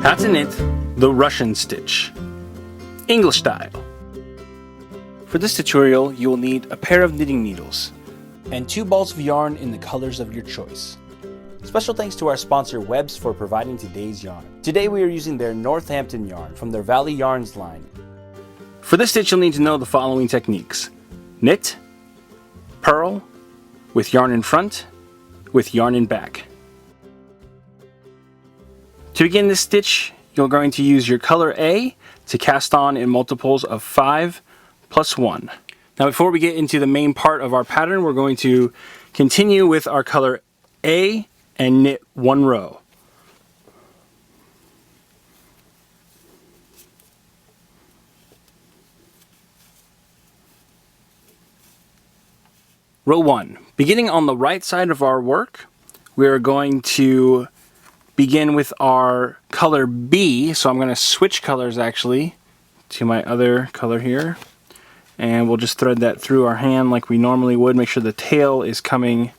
How to knit the Russian stitch, English style. For this tutorial, you will need a pair of knitting needles and 2 balls of yarn in the colors of your choice. Special thanks to our sponsor Webs for providing today's yarn. Today we are using their Northampton yarn from their Valley Yarns line. For this stitch you'll need to know the following techniques: knit, purl, with yarn in front, with yarn in back. To begin this stitch, you're going to use your color A to cast on in multiples of 5 plus 1. Now before we get into the main part of our pattern, we're going to continue with our color A and knit 1 row. Row 1. Beginning on the right side of our work, we are going to begin with our color B. So I'm going to switch colors actually to my other color here. And we'll just thread that through our hand like we normally would. Make sure the tail is coming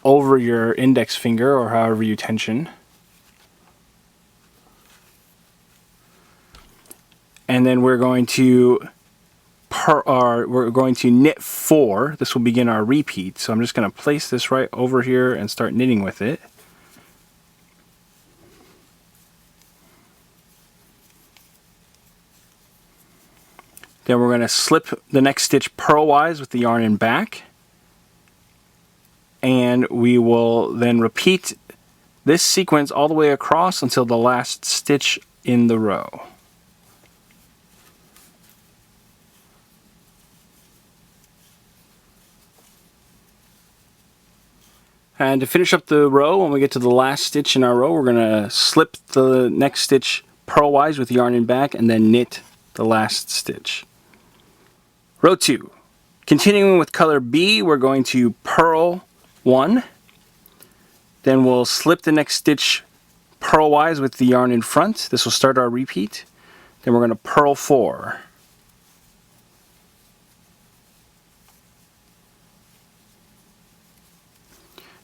over your index finger or however you tension. And then we're going to knit 4. This will begin our repeat. So I'm just going to place this right over here and start knitting with it. Then we're going to slip the next stitch purlwise with the yarn in back. And we will then repeat this sequence all the way across until the last stitch in the row. And to finish up the row, when we get to the last stitch in our row, we're going to slip the next stitch purlwise with yarn in back and then knit the last stitch. Row 2. Continuing with color B, we're going to purl 1. Then we'll slip the next stitch purlwise with the yarn in front. This will start our repeat. Then we're going to purl 4.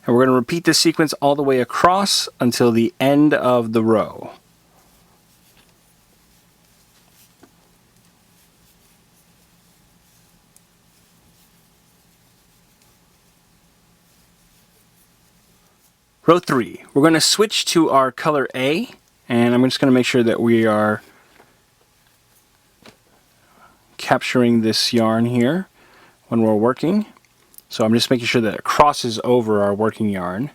And we're going to repeat this sequence all the way across until the end of the row. Row 3. We're going to switch to our color A, and I'm just going to make sure that we are capturing this yarn here when we're working. So I'm just making sure that it crosses over our working yarn.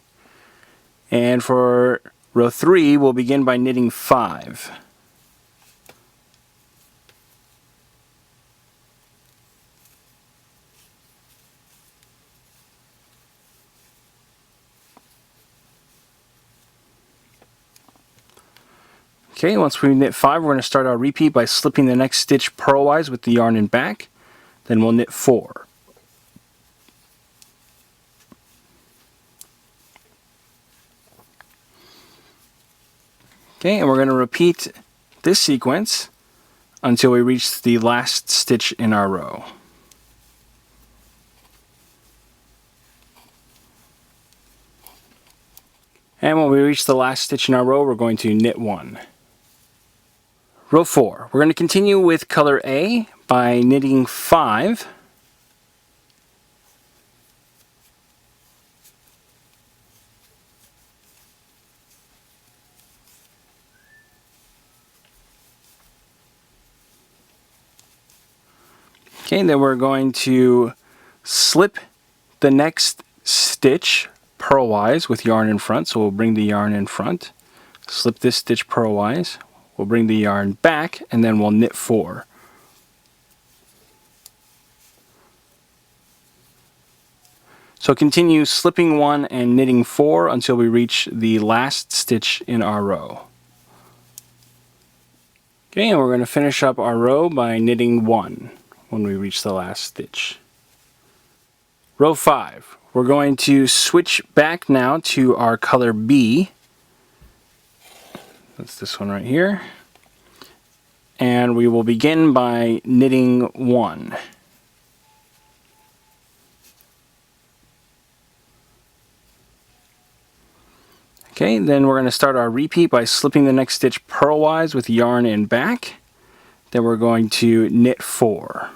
And for row 3, we'll begin by knitting 5. Okay, once we knit 5, we're going to start our repeat by slipping the next stitch purlwise with the yarn in back. Then we'll knit 4. Okay, and we're going to repeat this sequence until we reach the last stitch in our row. And when we reach the last stitch in our row, we're going to knit 1. Row 4. We're going to continue with color A by knitting 5. Okay, then we're going to slip the next stitch purlwise with yarn in front. So we'll bring the yarn in front, slip this stitch purlwise. We'll bring the yarn back, and then we'll knit 4. So continue slipping 1 and knitting 4 until we reach the last stitch in our row. Okay, and we're going to finish up our row by knitting 1 when we reach the last stitch. Row 5. We're going to switch back now to our color B. That's this one right here. And we will begin by knitting 1. Okay, then we're going to start our repeat by slipping the next stitch purlwise with yarn in back. Then we're going to knit 4.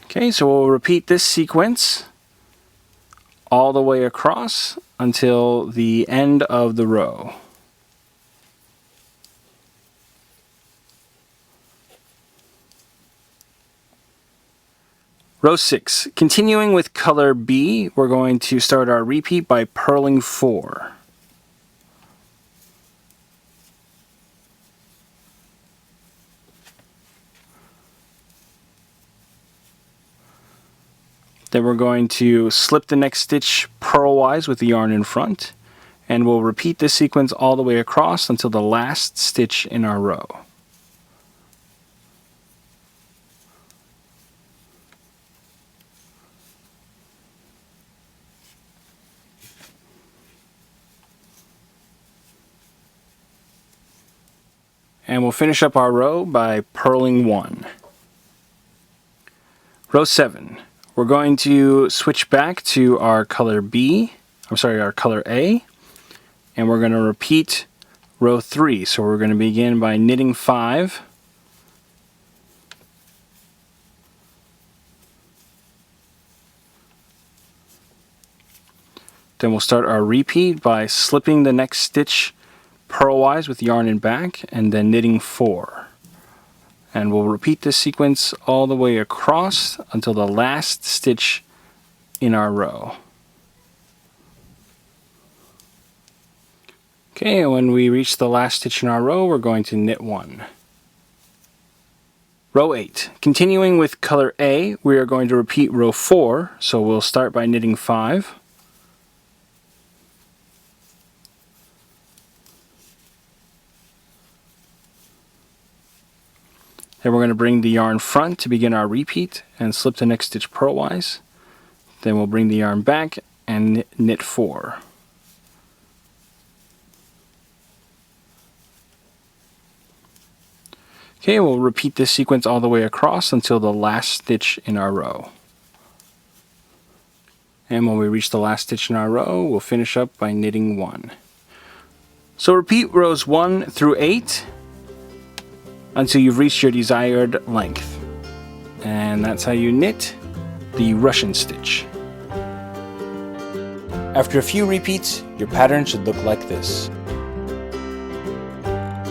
Okay, so we'll repeat this sequence all the way across until the end of the row. Row 6. Continuing with color B, we're going to start our repeat by purling 4. Then we're going to slip the next stitch purlwise with the yarn in front, and we'll repeat this sequence all the way across until the last stitch in our row. And we'll finish up our row by purling 1. Row 7. We're going to switch back to our color our color A, and we're going to repeat row 3. So we're going to begin by knitting 5. Then we'll start our repeat by slipping the next stitch purlwise with yarn in back and then knitting 4. And we'll repeat this sequence all the way across until the last stitch in our row. Okay, and when we reach the last stitch in our row, we're going to knit 1. Row 8. Continuing with color A, we are going to repeat row 4, so we'll start by knitting 5. Then we're going to bring the yarn front to begin our repeat and slip the next stitch purlwise. Then we'll bring the yarn back and knit 4. Okay, we'll repeat this sequence all the way across until the last stitch in our row. And when we reach the last stitch in our row, we'll finish up by knitting 1. So repeat rows 1 through 8 until you've reached your desired length. And that's how you knit the Russian stitch. After a few repeats, your pattern should look like this.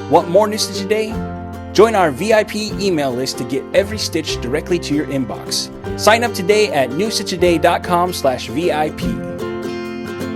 Want more New Stitch a Day? Join our VIP email list to get every stitch directly to your inbox. Sign up today at newstitchaday.com/VIP.